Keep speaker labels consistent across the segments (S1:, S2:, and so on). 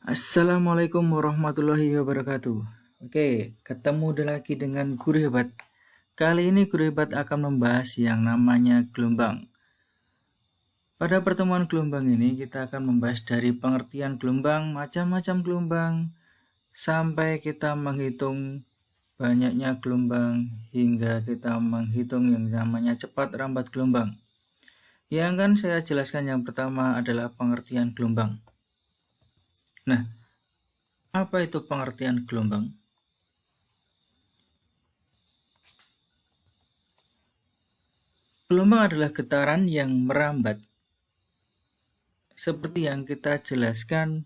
S1: Assalamualaikum warahmatullahi wabarakatuh. Oke, ketemu lagi dengan Guru Hebat. Kali ini Guru Hebat akan membahas yang namanya gelombang. Pada pertemuan gelombang ini kita akan membahas dari pengertian gelombang, macam-macam gelombang, sampai kita menghitung banyaknya gelombang hingga kita menghitung yang namanya cepat rambat gelombang. Yang akan saya jelaskan yang pertama adalah pengertian gelombang. Nah, apa itu pengertian gelombang? Gelombang adalah getaran yang merambat. Seperti yang kita jelaskan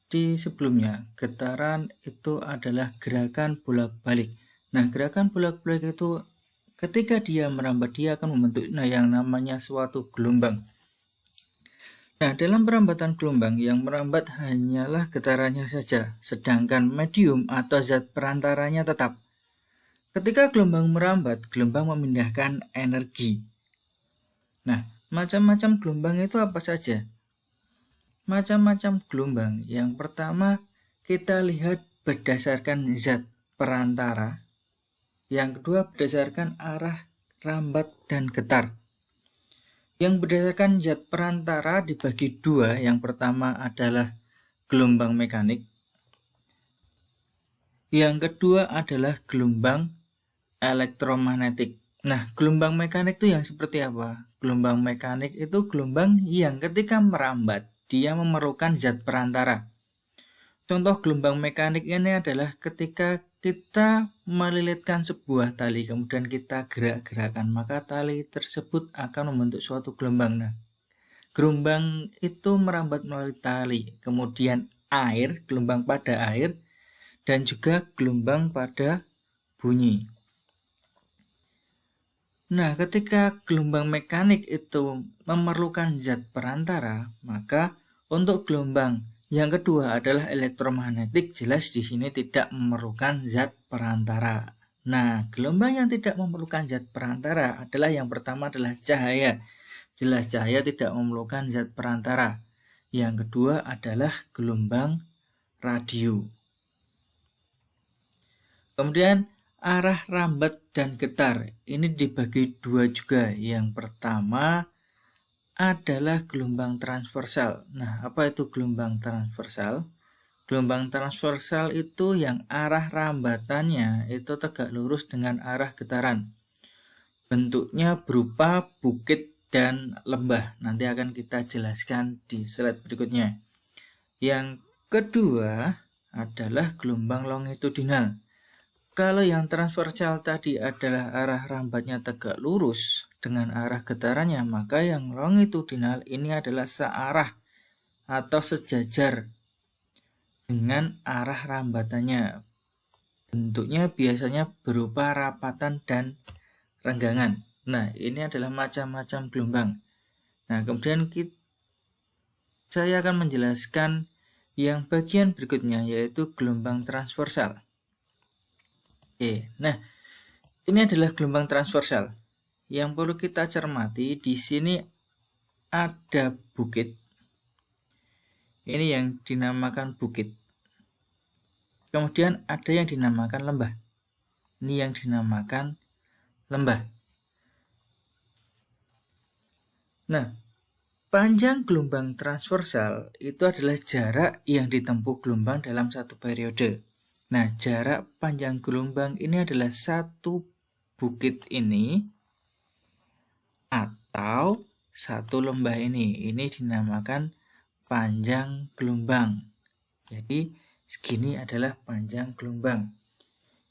S1: di sebelumnya, getaran itu adalah gerakan bolak-balik. Nah, gerakan bolak-balik itu ketika dia merambat, dia akan membentuk yang namanya suatu gelombang. Nah, dalam perambatan gelombang, yang merambat hanyalah getarannya saja, sedangkan medium atau zat perantaranya tetap. Ketika gelombang merambat, gelombang memindahkan energi. Nah, macam-macam gelombang itu apa saja? Macam-macam gelombang. Yang pertama, kita lihat berdasarkan zat perantara. Yang kedua, berdasarkan arah rambat dan getar. Yang berdasarkan zat perantara dibagi dua. Yang pertama adalah gelombang mekanik. Yang kedua adalah gelombang elektromagnetik. Nah, gelombang mekanik itu yang seperti apa? Gelombang mekanik itu gelombang yang ketika merambat, dia memerlukan zat perantara. Contoh gelombang mekanik ini adalah ketika kita melilitkan sebuah tali, kemudian kita gerak-gerakan, maka tali tersebut akan membentuk suatu gelombang. Nah, gelombang itu merambat melalui tali, kemudian air, gelombang pada air, dan juga gelombang pada bunyi. Nah, ketika gelombang mekanik itu memerlukan zat perantara, maka untuk gelombang yang kedua adalah elektromagnetik, jelas di sini tidak memerlukan zat perantara. Nah, gelombang yang tidak memerlukan zat perantara adalah yang pertama adalah cahaya. Jelas cahaya tidak memerlukan zat perantara. Yang kedua adalah gelombang radio. Kemudian arah rambat dan getar ini dibagi dua juga. Yang pertama adalah gelombang transversal. Nah, apa itu gelombang transversal? Gelombang transversal itu yang arah rambatannya itu tegak lurus dengan arah getaran. Bentuknya berupa bukit dan lembah. Nanti akan kita jelaskan di slide berikutnya. Yang kedua adalah gelombang longitudinal. Kalau yang transversal tadi adalah arah rambatnya tegak lurus dengan arah getarannya, maka yang longitudinal ini adalah searah atau sejajar dengan arah rambatannya. Bentuknya biasanya berupa rapatan dan renggangan. Nah, ini adalah macam-macam gelombang. Nah, kemudian saya akan menjelaskan yang bagian berikutnya, yaitu gelombang transversal. Nah, ini adalah gelombang transversal. Yang perlu kita cermati, di sini ada bukit. Ini yang dinamakan bukit. Kemudian ada yang dinamakan lembah. Ini yang dinamakan lembah. Nah, panjang gelombang transversal itu adalah jarak yang ditempuh gelombang dalam satu periode. Nah, jarak panjang gelombang ini adalah satu bukit ini atau satu lembah ini. Ini dinamakan panjang gelombang. Jadi, segini adalah panjang gelombang.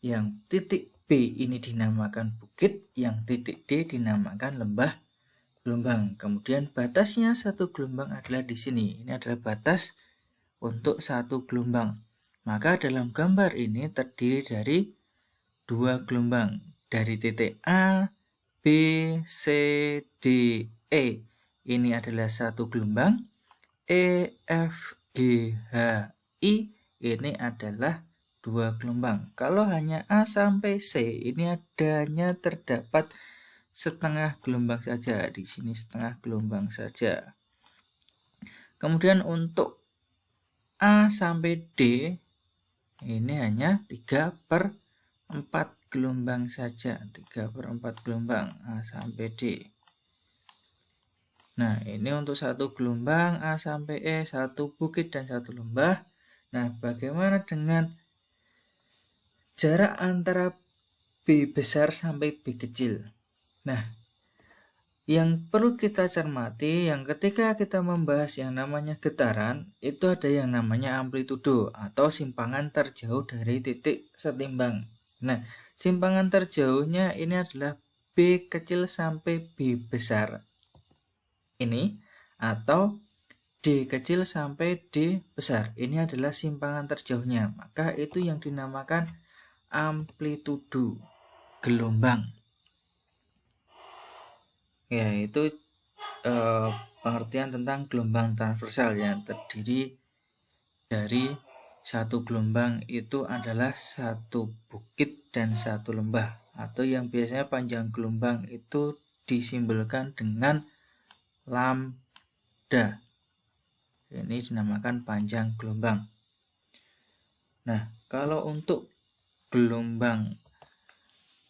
S1: Yang titik B ini dinamakan bukit, yang titik D dinamakan lembah gelombang. Kemudian batasnya satu gelombang adalah di sini. Ini adalah batas untuk satu gelombang. Maka dalam gambar ini terdiri dari dua gelombang. Dari titik A, B, C, D, E. Ini adalah satu gelombang. E, F, G, H, I. Ini adalah dua gelombang. Kalau hanya A sampai C, ini adanya terdapat setengah gelombang saja. Di sini setengah gelombang saja. Kemudian untuk A sampai D ini hanya 3/4 gelombang saja, 3/4 gelombang A sampai D. Nah, ini untuk satu gelombang A sampai E, satu bukit dan satu lembah. Nah, bagaimana dengan jarak antara B besar sampai B kecil? Nah, yang perlu kita cermati, yang ketika kita membahas yang namanya getaran, itu ada yang namanya amplitudo atau simpangan terjauh dari titik setimbang. Nah, simpangan terjauhnya ini adalah B kecil sampai B besar. Ini atau D kecil sampai D besar. Ini adalah simpangan terjauhnya. Maka itu yang dinamakan amplitudo gelombang. Ya, itu pengertian tentang gelombang transversal yang terdiri dari satu gelombang itu adalah satu bukit dan satu lembah, atau yang biasanya panjang gelombang itu disimbolkan dengan lambda. Ini dinamakan panjang gelombang. Nah, kalau untuk gelombang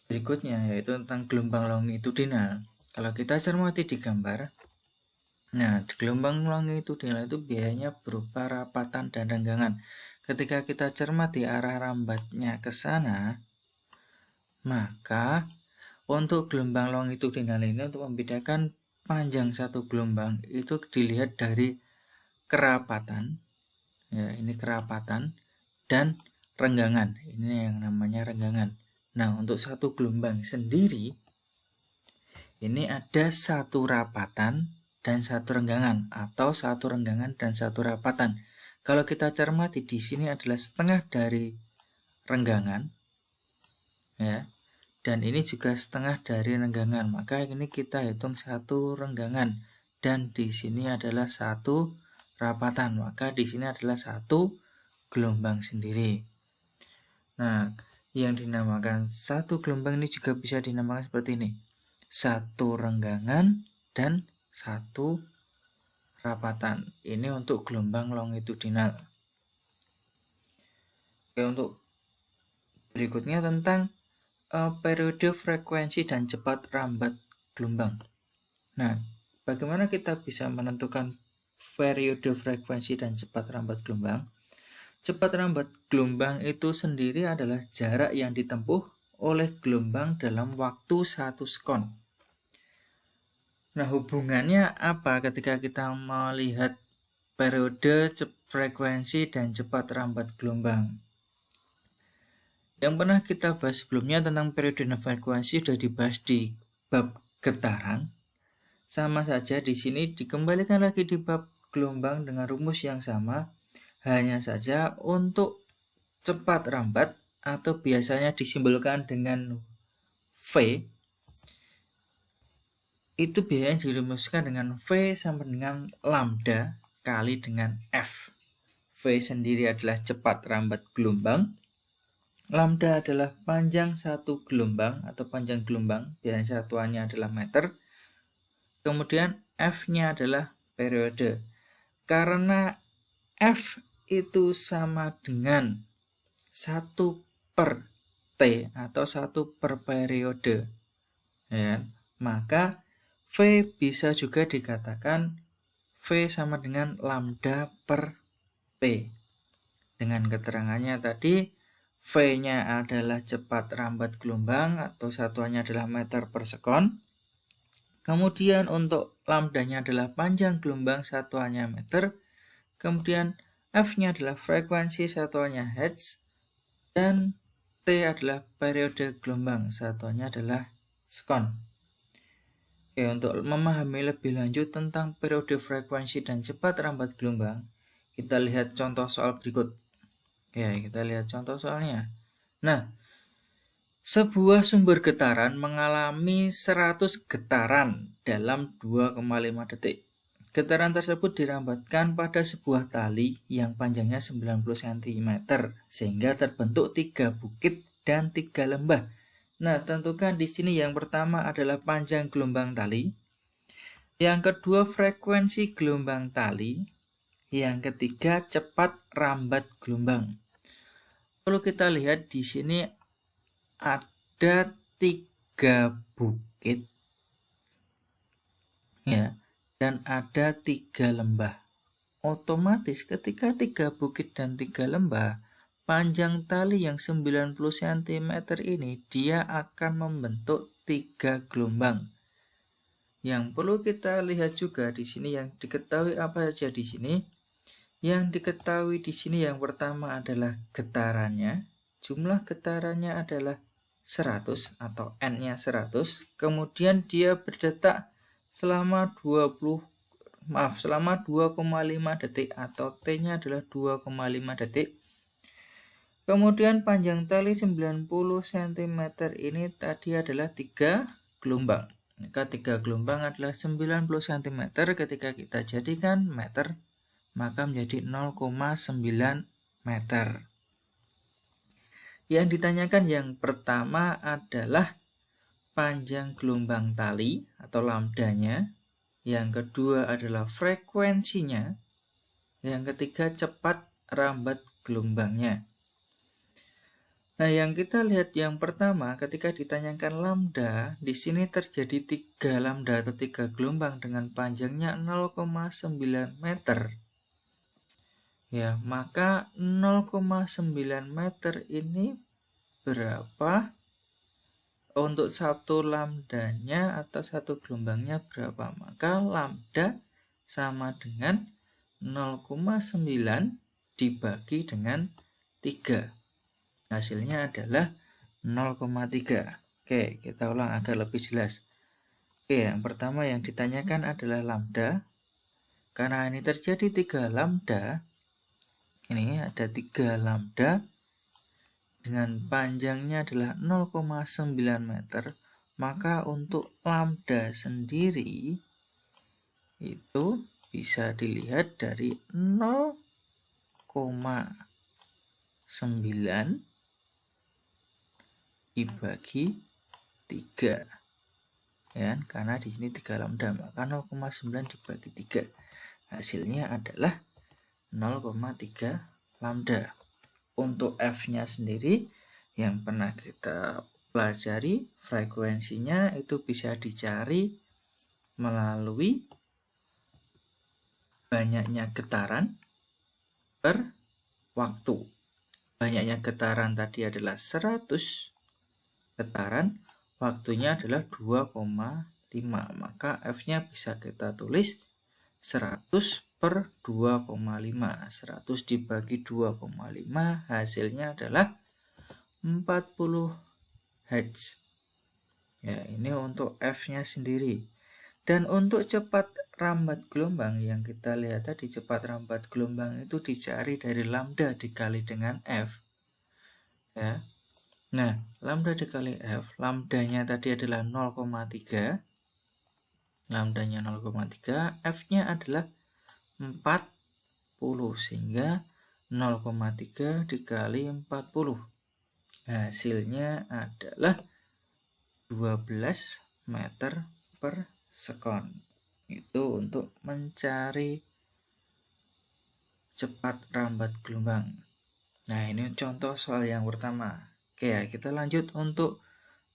S1: berikutnya yaitu tentang gelombang longitudinal. Kalau kita cermati di gambar, nah, gelombang longitudinal itu biasanya berupa rapatan dan renggangan. Ketika kita cermati arah rambatnya ke sana, maka untuk gelombang longitudinal ini untuk membedakan panjang satu gelombang itu dilihat dari kerapatan. Ya, ini kerapatan dan renggangan. Ini yang namanya renggangan. Nah, untuk satu gelombang sendiri ini ada satu rapatan dan satu renggangan, atau satu renggangan dan satu rapatan. Kalau kita cermati di sini adalah setengah dari renggangan, ya, dan ini juga setengah dari renggangan. Maka ini kita hitung satu renggangan, dan di sini adalah satu rapatan. Maka di sini adalah satu gelombang sendiri. Nah, yang dinamakan satu gelombang ini juga bisa dinamakan seperti ini: satu renggangan dan satu rapatan. Ini untuk gelombang longitudinal. Oke, untuk berikutnya tentang periode, frekuensi, dan cepat rambat gelombang. Nah, bagaimana kita bisa menentukan periode, frekuensi, dan cepat rambat gelombang? Cepat rambat gelombang itu sendiri adalah jarak yang ditempuh oleh gelombang dalam waktu 1 sekon. Nah, hubungannya apa ketika kita melihat periode, frekuensi, dan cepat rambat gelombang? Yang pernah kita bahas sebelumnya tentang periode dan frekuensi sudah dibahas di bab getaran. Sama saja di sini dikembalikan lagi di bab gelombang dengan rumus yang sama. Hanya saja untuk cepat rambat atau biasanya disimbolkan dengan V, itu biasanya dirumuskan dengan V sama dengan lambda kali dengan F. V sendiri adalah cepat rambat gelombang. Lambda adalah panjang satu gelombang atau panjang gelombang, biasanya satuannya adalah meter. Kemudian F-nya adalah periode. Karena F itu sama dengan 1/T atau 1/periode, ya, maka V bisa juga dikatakan V sama dengan lambda per P. Dengan keterangannya tadi, V-nya adalah cepat rambat gelombang atau satuannya adalah meter per sekon. Kemudian untuk lambdanya adalah panjang gelombang, satuannya meter. Kemudian F-nya adalah frekuensi, satuannya hertz. Dan T adalah periode gelombang, satuannya adalah sekon. Oke, untuk memahami lebih lanjut tentang periode, frekuensi, dan cepat rambat gelombang, kita lihat contoh soal berikut. Ya, kita lihat contoh soalnya. Nah, sebuah sumber getaran mengalami 100 getaran dalam 2,5 detik. Getaran tersebut dirambatkan pada sebuah tali yang panjangnya 90 cm, sehingga terbentuk 3 bukit dan 3 lembah. Nah, tentukan di sini yang pertama adalah panjang gelombang tali, yang kedua frekuensi gelombang tali, Yang ketiga, cepat rambat gelombang. Perlu kita lihat di sini ada 3 bukit ya, dan ada 3 lembah. Otomatis ketika 3 bukit dan 3 lembah, panjang tali yang 90 cm ini dia akan membentuk 3 gelombang. Yang perlu kita lihat juga di sini yang diketahui apa saja di sini. Yang diketahui di sini yang pertama adalah getarannya. Jumlah getarannya adalah 100 atau N-nya 100. Kemudian dia berdetak selama 2,5 detik atau T-nya adalah 2,5 detik. Kemudian panjang tali 90 cm ini tadi adalah 3 gelombang. Maka 3 gelombang adalah 90 cm. Ketika kita jadikan meter, maka menjadi 0,9 meter. Yang ditanyakan yang pertama adalah panjang gelombang tali atau lambdanya. Yang kedua adalah frekuensinya. Yang ketiga cepat rambat gelombangnya. Nah, yang kita lihat yang pertama ketika ditanyakan lambda, di sini terjadi 3 lambda atau 3 gelombang dengan panjangnya 0,9 meter. Ya, maka 0,9 meter ini berapa? Untuk satu lambdanya atau satu gelombangnya berapa? Maka lambda sama dengan 0,9 dibagi dengan 3. Hasilnya adalah 0,3. Oke, kita ulang agar lebih jelas. Oke, yang pertama yang ditanyakan adalah lambda. Karena ini terjadi 3 lambda, ini ada 3 lambda dengan panjangnya adalah 0,9 meter, maka untuk lambda sendiri itu bisa dilihat dari 0,9 dibagi 3. Ya, karena di sini 3 lambda, maka 0,9 dibagi 3. Hasilnya adalah 0,3 lambda. Untuk F-nya sendiri yang pernah kita pelajari, frekuensinya itu bisa dicari melalui banyaknya getaran per waktu. Banyaknya getaran tadi adalah 100 getaran, waktunya adalah 2,5. Maka F-nya bisa kita tulis 100 per 2,5. 100 dibagi 2,5 hasilnya adalah 40 Hz. Ya, ini untuk F-nya sendiri. Dan untuk cepat rambat gelombang yang kita lihat tadi, cepat rambat gelombang itu dicari dari lambda dikali dengan F. Ya. Nah, lambda dikali F, lambdanya tadi adalah 0,3. Lambdanya 0,3, F-nya adalah 40, sehingga 0,3 dikali 40. Hasilnya adalah 12 meter per sekon. Itu untuk mencari cepat rambat gelombang. Nah, ini contoh soal yang pertama. Oke, ya, kita lanjut untuk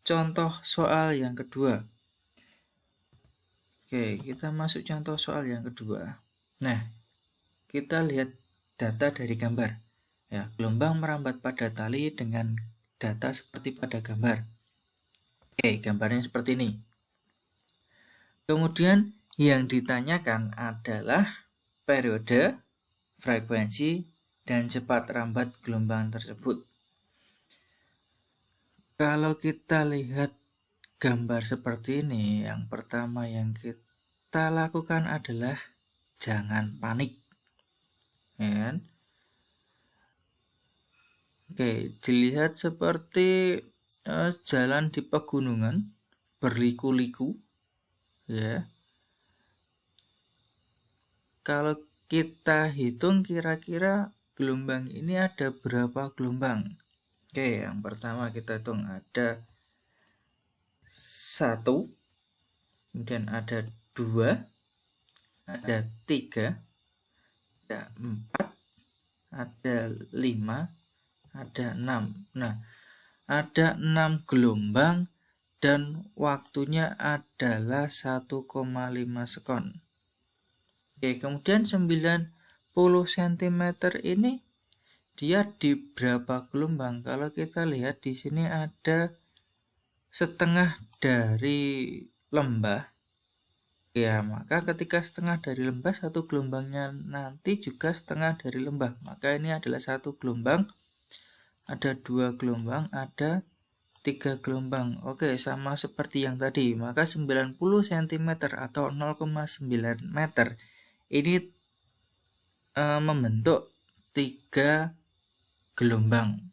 S1: contoh soal yang kedua. Oke, kita masuk contoh soal yang kedua. Nah, kita lihat data dari gambar. Ya, gelombang merambat pada tali dengan data seperti pada gambar. Oke, gambarnya seperti ini. Kemudian yang ditanyakan adalah periode, frekuensi, dan cepat rambat gelombang tersebut. Kalau kita lihat gambar seperti ini, yang pertama yang kita lakukan adalah jangan panik. Ya kan? Oke, dilihat seperti jalan di pegunungan berliku-liku. Ya. Kalau kita hitung kira-kira gelombang ini ada berapa gelombang? Oke, yang pertama kita hitung ada 1, kemudian ada 2, ada 3, ada 4, ada 5, ada 6. Nah, ada 6 gelombang dan waktunya adalah 1,5 sekon. Oke, kemudian 90 cm ini dia di berapa gelombang? Kalau kita lihat di sini ada setengah dari lembah. Ya, maka ketika setengah dari lembah, satu gelombangnya nanti juga setengah dari lembah. Maka ini adalah satu gelombang, ada 2 gelombang, ada 3 gelombang. Oke, sama seperti yang tadi. Maka 90 cm atau 0,9 meter ini membentuk 3 gelombang.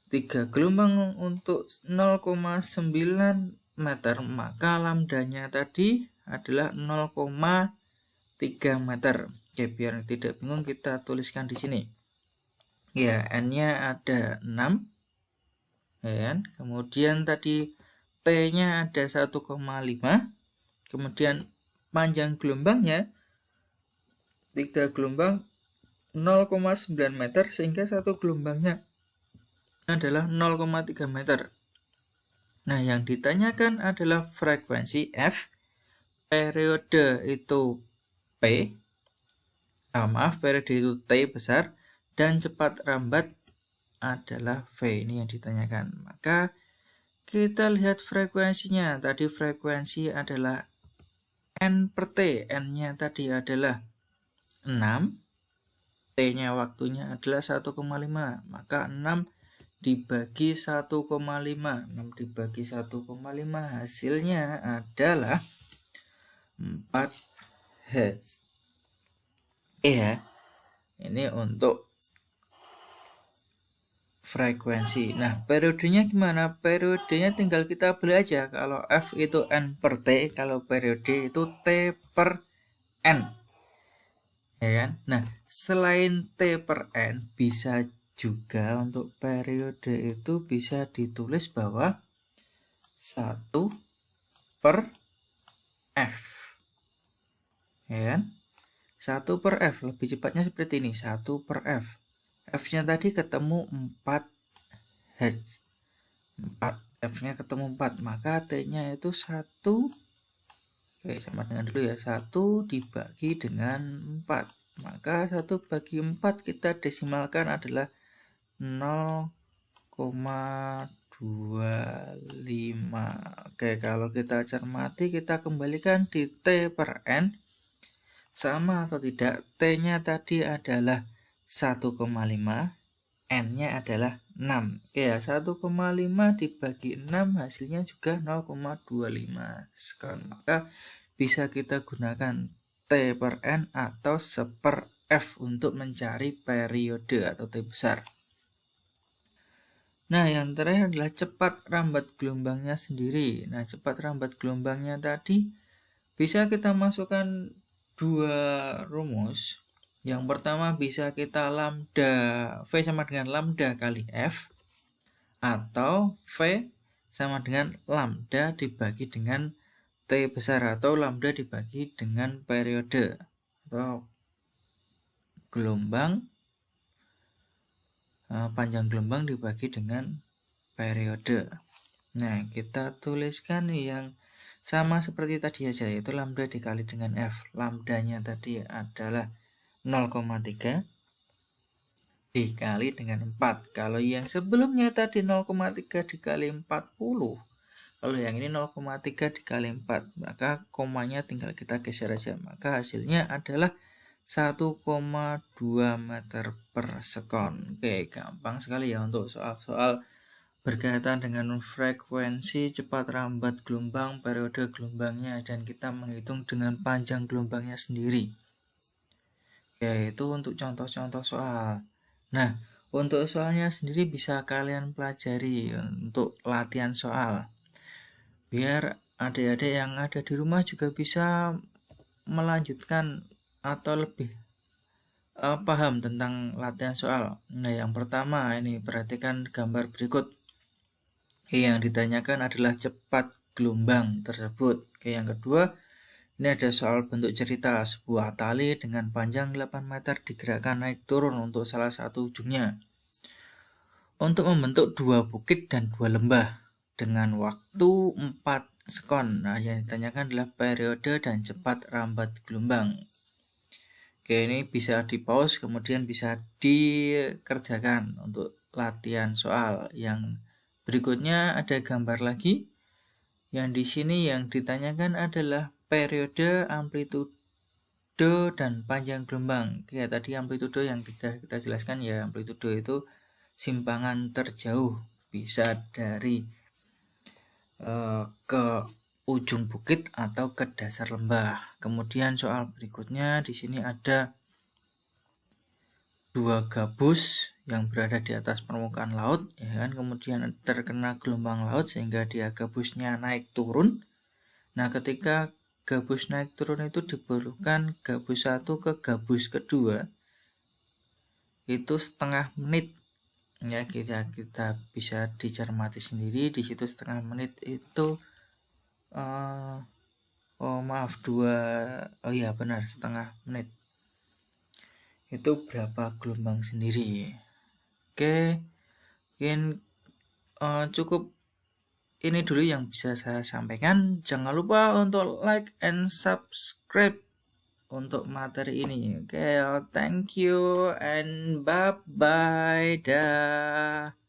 S1: 3 gelombang untuk 0,9 meter, maka lambdanya tadi adalah 0,3 meter. Oke, biar tidak bingung kita tuliskan di sini. Ya, N-nya ada 6. Ya kan? Kemudian tadi T-nya ada 1,5. Kemudian panjang gelombangnya 3 gelombang 0,9 meter, sehingga satu gelombangnya adalah 0,3 meter. Nah, yang ditanyakan adalah frekuensi F, periode itu P, periode itu T besar, dan cepat rambat adalah V. Ini yang ditanyakan. Maka kita lihat frekuensinya. Tadi frekuensi adalah N per T. N-nya tadi adalah 6. T-nya waktunya adalah 1,5. Maka 6 dibagi 1,5. 6 dibagi 1,5 hasilnya adalah 4 Hz. Ya. Ini untuk frekuensi. Nah, periodenya gimana? Periodenya tinggal kita beli aja. Kalau F itu N per T, kalau periode itu T per N. Ya kan? Nah, selain T per N, bisa juga untuk periode itu bisa ditulis bahwa 1 per F. Ya kan? 1 per F, lebih cepatnya seperti ini, 1 per F. F-nya tadi ketemu 4 Hz. 4, F-nya ketemu 4, maka T-nya itu 1. Oke, sama dengan dulu ya, 1 dibagi dengan 4. Maka 1 bagi 4 kita desimalkan adalah 0,25. Oke, kalau kita cermati, kita kembalikan di T per N. Sama atau tidak? T-nya tadi adalah 1,5, N-nya adalah 6. Oke ya, 1,5 dibagi 6 hasilnya juga 0,25 sekon. Maka bisa kita gunakan T per N atau 1/, F untuk mencari periode atau T besar. Nah, yang terakhir adalah cepat rambat gelombangnya sendiri. Nah, cepat rambat gelombangnya tadi bisa kita masukkan 2 rumus. Yang pertama bisa kita lambda, V sama dengan lambda kali F, atau V sama dengan lambda dibagi dengan T besar, atau lambda dibagi dengan periode atau gelombang, panjang gelombang dibagi dengan periode. Nah, kita tuliskan yang sama seperti tadi aja, yaitu lambda dikali dengan F. Lambdanya tadi adalah 0,3 dikali dengan 4. Kalau yang sebelumnya tadi 0,3 dikali 40, kalau yang ini 0,3 dikali 4, maka komanya tinggal kita geser aja. Maka hasilnya adalah 1,2 meter per sekon. Oke, gampang sekali ya untuk soal-soal berkaitan dengan frekuensi, cepat rambat gelombang, periode gelombangnya, dan kita menghitung dengan panjang gelombangnya sendiri. Yaitu untuk contoh-contoh soal. Nah, untuk soalnya sendiri bisa kalian pelajari untuk latihan soal. Biar adik-adik yang ada di rumah juga bisa melanjutkan atau lebih paham tentang latihan soal. Nah, yang pertama ini perhatikan gambar berikut. Yang ditanyakan adalah cepat gelombang tersebut. Oke, yang kedua, Ini ada soal bentuk cerita. Sebuah tali dengan panjang 8 meter digerakkan naik turun untuk salah satu ujungnya untuk membentuk 2 bukit dan 2 lembah dengan waktu 4 sekon. Nah, yang ditanyakan adalah periode dan cepat rambat gelombang. Oke, ini bisa di pause kemudian bisa dikerjakan untuk latihan soal. Yang berikutnya ada gambar lagi. Yang di sini yang ditanyakan adalah periode, amplitudo, dan panjang gelombang. Kayak tadi amplitudo yang kita jelaskan ya, amplitudo itu simpangan terjauh, bisa dari ke ujung bukit atau ke dasar lembah. Kemudian soal berikutnya di sini ada 2 gabus yang berada di atas permukaan laut, ya kan? Kemudian terkena gelombang laut sehingga dia gabusnya naik turun. Nah, ketika gabus naik turun itu diperlukan gabus 1 ke gabus kedua itu setengah menit. Ya, kita bisa dicermati sendiri di situ setengah menit itu benar, setengah menit itu berapa gelombang sendiri. Oke, mungkin cukup ini dulu yang bisa saya sampaikan. Jangan lupa untuk like and subscribe untuk materi ini. Oke, thank you and bye bye dah.